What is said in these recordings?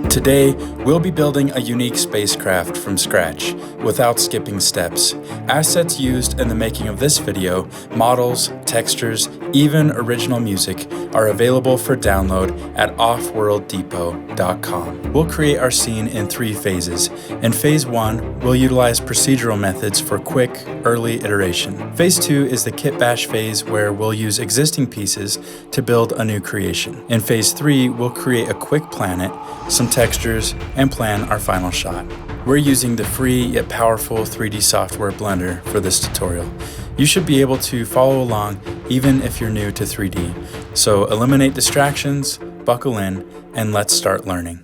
Today, we'll be building a unique spacecraft from scratch, without skipping steps. Assets used in the making of this video, models, textures, even original music, are available for download at offworlddepot.com. We'll create our scene in 3 phases. In phase 1, we'll utilize procedural methods for quick, early iteration. Phase 2 is the kit bash phase where we'll use existing pieces to build a new creation. In phase 3, we'll create a quick planet, some textures, and plan our final shot. We're using the free yet powerful 3D software Blender for this tutorial. You should be able to follow along even if you're new to 3D. So eliminate distractions, buckle in, and let's start learning.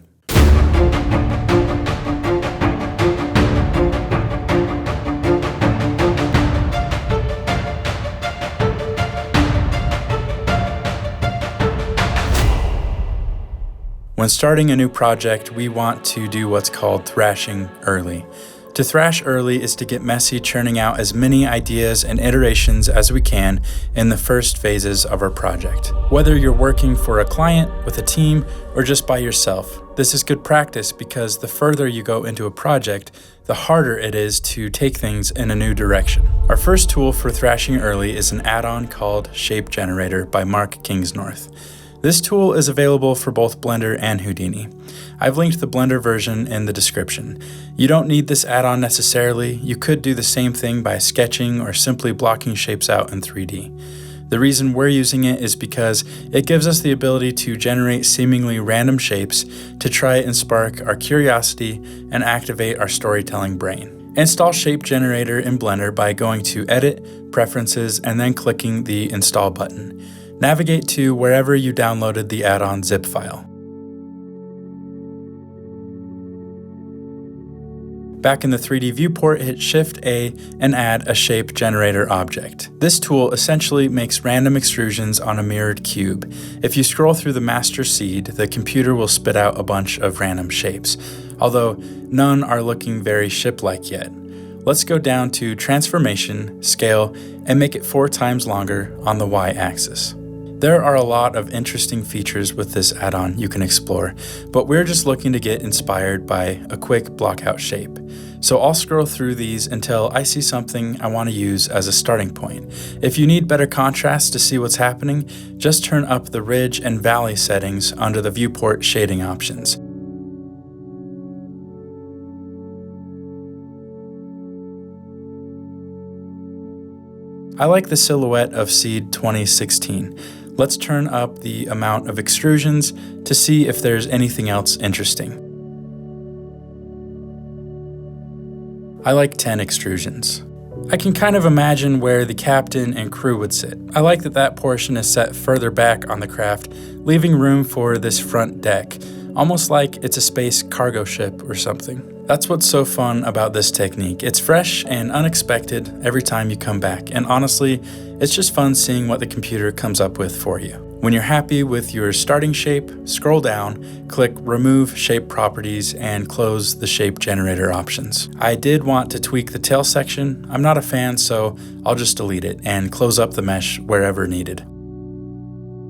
When starting a new project, we want to do what's called thrashing early. To thrash early is to get messy, churning out as many ideas and iterations as we can in the first phases of our project. Whether you're working for a client, with a team, or just by yourself, this is good practice because the further you go into a project, the harder it is to take things in a new direction. Our first tool for thrashing early is an add-on called Shape Generator by Mark Kingsnorth. This tool is available for both Blender and Houdini. I've linked the Blender version in the description. You don't need this add-on necessarily. You could do the same thing by sketching or simply blocking shapes out in 3D. The reason we're using it is because it gives us the ability to generate seemingly random shapes to try and spark our curiosity and activate our storytelling brain. Install Shape Generator in Blender by going to Edit, Preferences, and then clicking the Install button. Navigate to wherever you downloaded the add-on zip file. Back in the 3D viewport, hit Shift-A and add a Shape Generator object. This tool essentially makes random extrusions on a mirrored cube. If you scroll through the master seed, the computer will spit out a bunch of random shapes, although none are looking very ship-like yet. Let's go down to Transformation, Scale, and make it 4 times longer on the Y-axis. There are a lot of interesting features with this add-on you can explore, but we're just looking to get inspired by a quick blockout shape. So I'll scroll through these until I see something I want to use as a starting point. If you need better contrast to see what's happening, just turn up the ridge and valley settings under the viewport shading options. I like the silhouette of Seed 2016. Let's turn up the amount of extrusions to see if there's anything else interesting. I like 10 extrusions. I can kind of imagine where the captain and crew would sit. I like that portion is set further back on the craft, leaving room for this front deck, almost like it's a space cargo ship or something. That's what's so fun about this technique. It's fresh and unexpected every time you come back, and honestly, it's just fun seeing what the computer comes up with for you. When you're happy with your starting shape, scroll down, click Remove Shape Properties, and close the Shape Generator options. I did want to tweak the tail section. I'm not a fan, so I'll just delete it and close up the mesh wherever needed.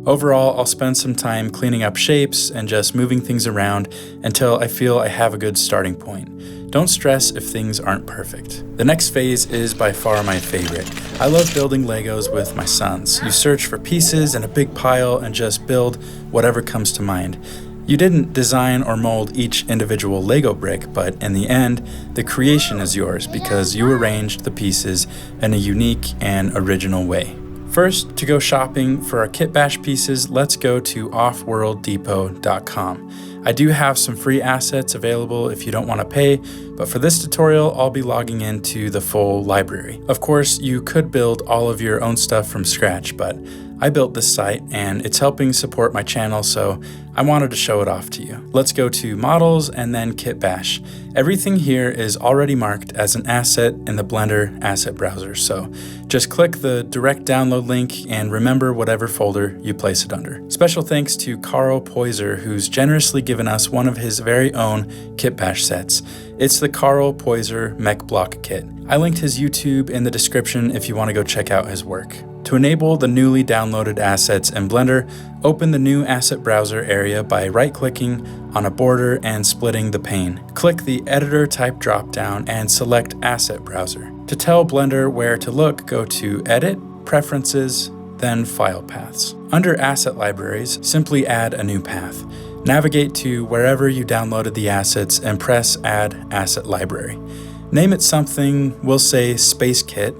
Overall, I'll spend some time cleaning up shapes and just moving things around until I feel I have a good starting point. Don't stress if things aren't perfect. The next phase is by far my favorite. I love building Legos with my sons. You search for pieces in a big pile and just build whatever comes to mind. You didn't design or mold each individual Lego brick, but in the end, the creation is yours because you arranged the pieces in a unique and original way. First, to go shopping for our kit bash pieces, let's go to offworlddepot.com. I do have some free assets available if you don't want to pay, but for this tutorial, I'll be logging into the full library. Of course, you could build all of your own stuff from scratch, but I built this site and it's helping support my channel, so I wanted to show it off to you. Let's go to Models and then Kit Bash. Everything here is already marked as an asset in the Blender asset browser, so just click the direct download link and remember whatever folder you place it under. Special thanks to Karl Poyzer, who's generously given us one of his very own Kit Bash sets. It's the Karl Poyzer Mech Block Kit. I linked his YouTube in the description if you want to go check out his work. To enable the newly downloaded assets in Blender, open the new asset browser area by right-clicking on a border and splitting the pane. Click the Editor Type dropdown and select Asset Browser. To tell Blender where to look, go to Edit, Preferences, then File Paths. Under Asset Libraries, simply add a new path. Navigate to wherever you downloaded the assets and press Add Asset Library. Name it something, we'll say Space Kit.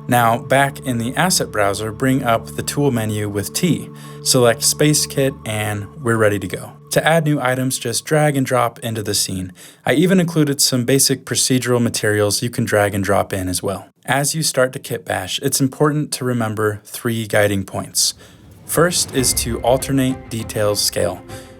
Now, back in the Asset Browser, bring up the Tool menu with T. Select Space Kit and we're ready to go. To add new items, just drag and drop into the scene. I even included some basic procedural materials you can drag and drop in as well. As you start to kit bash, it's important to remember 3 guiding points. First is to alternate details scale.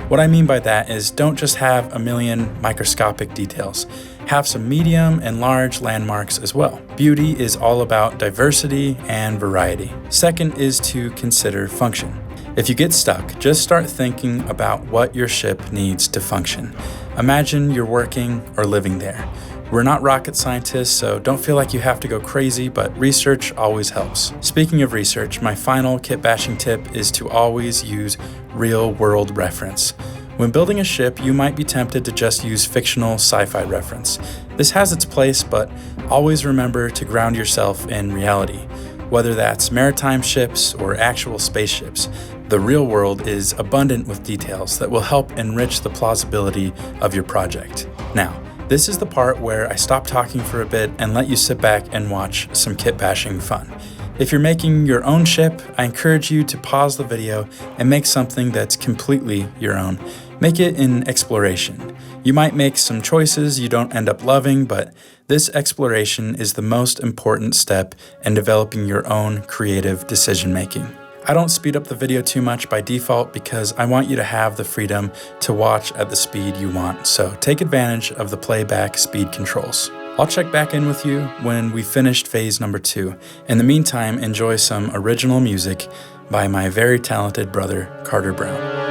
What I mean by that is don't just have a million microscopic details. Have some medium and large landmarks as well. Beauty is all about diversity and variety. Second is to consider function. If you get stuck, just start thinking about what your ship needs to function. Imagine you're working or living there. We're not rocket scientists, so don't feel like you have to go crazy, but research always helps. Speaking of research, my final kit bashing tip is to always use real-world reference. When building a ship, you might be tempted to just use fictional sci-fi reference. This has its place, but always remember to ground yourself in reality. Whether that's maritime ships or actual spaceships, the real world is abundant with details that will help enrich the plausibility of your project. Now, this is the part where I stop talking for a bit and let you sit back and watch some kit bashing fun. If you're making your own ship, I encourage you to pause the video and make something that's completely your own. Make it an exploration. You might make some choices you don't end up loving, but this exploration is the most important step in developing your own creative decision making. I don't speed up the video too much by default because I want you to have the freedom to watch at the speed you want, so take advantage of the playback speed controls. I'll check back in with you when we finished phase number 2. In the meantime, enjoy some original music by my very talented brother, Karter Brown.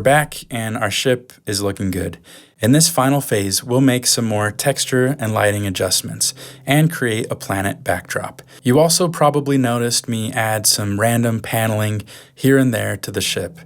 We're back and our ship is looking good. In this final phase, we'll make some more texture and lighting adjustments and create a planet backdrop. You also probably noticed me add some random paneling here and there to the ship.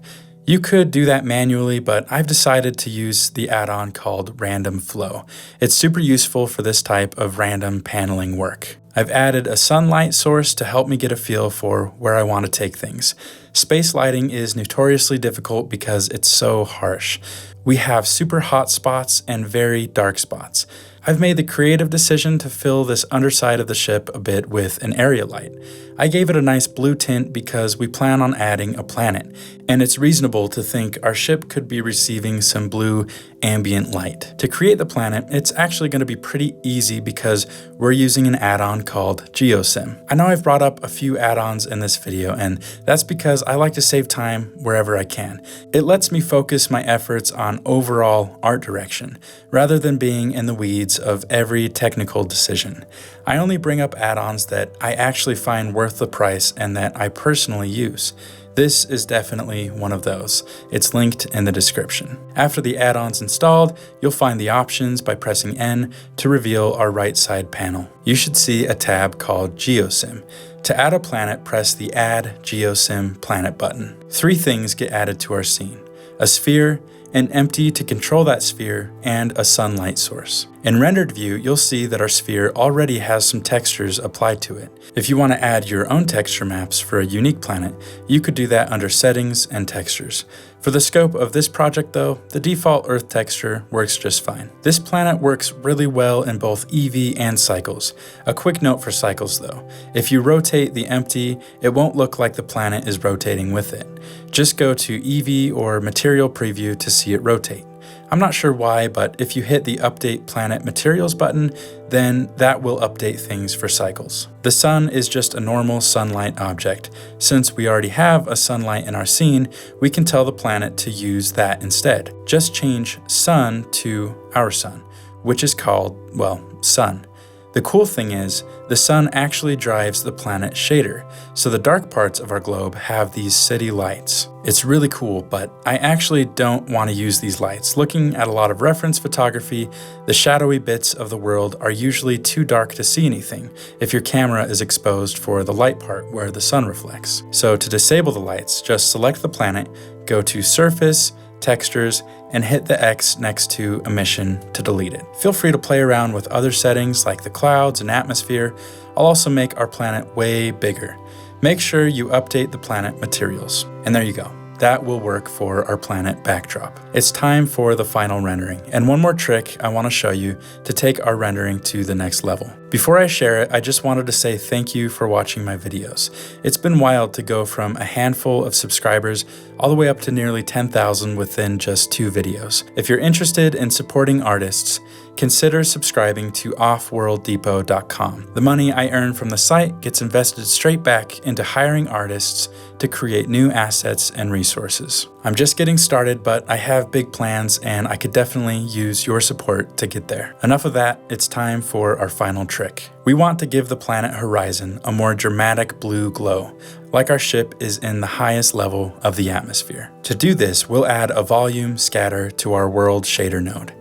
You could do that manually, but I've decided to use the add-on called Random Flow. It's super useful for this type of random paneling work. I've added a sunlight source to help me get a feel for where I want to take things. Space lighting is notoriously difficult because it's so harsh. We have super hot spots and very dark spots. I've made the creative decision to fill this underside of the ship a bit with an area light. I gave it a nice blue tint because we plan on adding a planet, and it's reasonable to think our ship could be receiving some blue ambient light. To create the planet, it's actually going to be pretty easy because we're using an add-on called GeoSim. I know I've brought up a few add-ons in this video, and that's because I like to save time wherever I can. It lets me focus my efforts on overall art direction, rather than being in the weeds of every technical decision. I only bring up add-ons that I actually find worth the price and that I personally use. This is definitely one of those. It's linked in the description. After the add-on's installed, you'll find the options by pressing N to reveal our right side panel. You should see a tab called GeoSim. To add a planet, press the Add GeoSim Planet button. 3 things get added to our scene: a sphere, an empty to control that sphere, and a sunlight source. In rendered view, you'll see that our sphere already has some textures applied to it. If you want to add your own texture maps for a unique planet, you could do that under Settings and Textures. For the scope of this project though, the default Earth texture works just fine. This planet works really well in both EV and cycles. A quick note for cycles though: if you rotate the empty, it won't look like the planet is rotating with it. Just go to EV or Material Preview to see it rotate. I'm not sure why, but if you hit the Update Planet Materials button, then that will update things for cycles. The sun is just a normal sunlight object. Since we already have a sunlight in our scene, we can tell the planet to use that instead. Just change sun to our sun, which is called, well, sun. The cool thing is, the sun actually drives the planet shader, so the dark parts of our globe have these city lights. It's really cool, but I actually don't want to use these lights. Looking at a lot of reference photography, the shadowy bits of the world are usually too dark to see anything if your camera is exposed for the light part where the sun reflects. So to disable the lights, just select the planet, go to Surface, Textures, and hit the X next to Emission to delete it. Feel free to play around with other settings like the clouds and atmosphere. I'll also make our planet way bigger. Make sure you update the planet materials. And there you go. That will work for our planet backdrop. It's time for the final rendering, and one more trick I want to show you to take our rendering to the next level. Before I share it, I just wanted to say thank you for watching my videos. It's been wild to go from a handful of subscribers all the way up to nearly 10,000 within just 2 videos. If you're interested in supporting artists, consider subscribing to offworlddepot.com. The money I earn from the site gets invested straight back into hiring artists to create new assets and resources. I'm just getting started, but I have big plans and I could definitely use your support to get there. Enough of that, it's time for our final trick. We want to give the planet horizon a more dramatic blue glow, like our ship is in the highest level of the atmosphere. To do this, we'll add a volume scatter to our world shader node.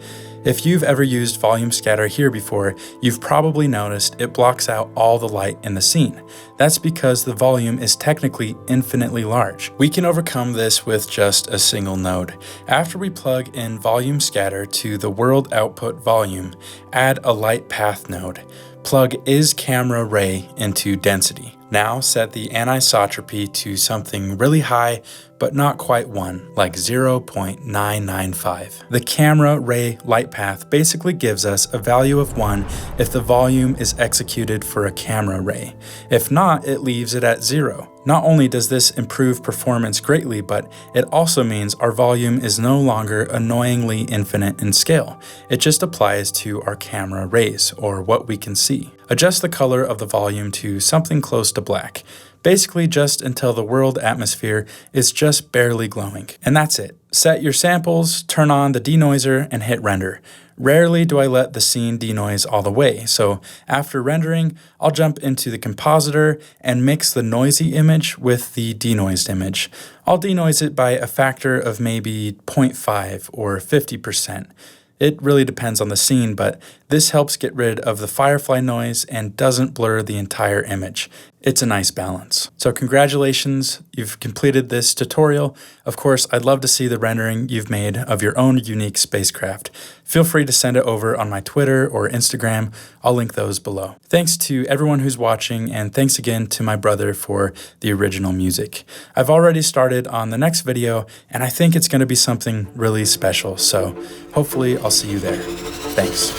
If you've ever used volume scatter here before, you've probably noticed it blocks out all the light in the scene. That's because the volume is technically infinitely large. We can overcome this with just a single node. After we plug in volume scatter to the world output volume, add a light path node. Plug is camera ray into density. Now set the anisotropy to something really high, but not quite 1, like 0.995. The camera ray light path basically gives us a value of 1 if the volume is executed for a camera ray. If not, it leaves it at 0. Not only does this improve performance greatly, but it also means our volume is no longer annoyingly infinite in scale. It just applies to our camera rays, or what we can see. Adjust the color of the volume to something close to black, basically just until the world atmosphere is just barely glowing. And that's it. Set your samples, turn on the denoiser, and hit render. Rarely do I let the scene denoise all the way, so after rendering, I'll jump into the compositor and mix the noisy image with the denoised image. I'll denoise it by a factor of maybe 0.5 or 50%. It really depends on the scene, but this helps get rid of the firefly noise and doesn't blur the entire image. It's a nice balance. So congratulations, you've completed this tutorial. Of course, I'd love to see the rendering you've made of your own unique spacecraft. Feel free to send it over on my Twitter or Instagram. I'll link those below. Thanks to everyone who's watching, and thanks again to my brother for the original music. I've already started on the next video, and I think it's going to be something really special, so hopefully I'll see you there. Thanks.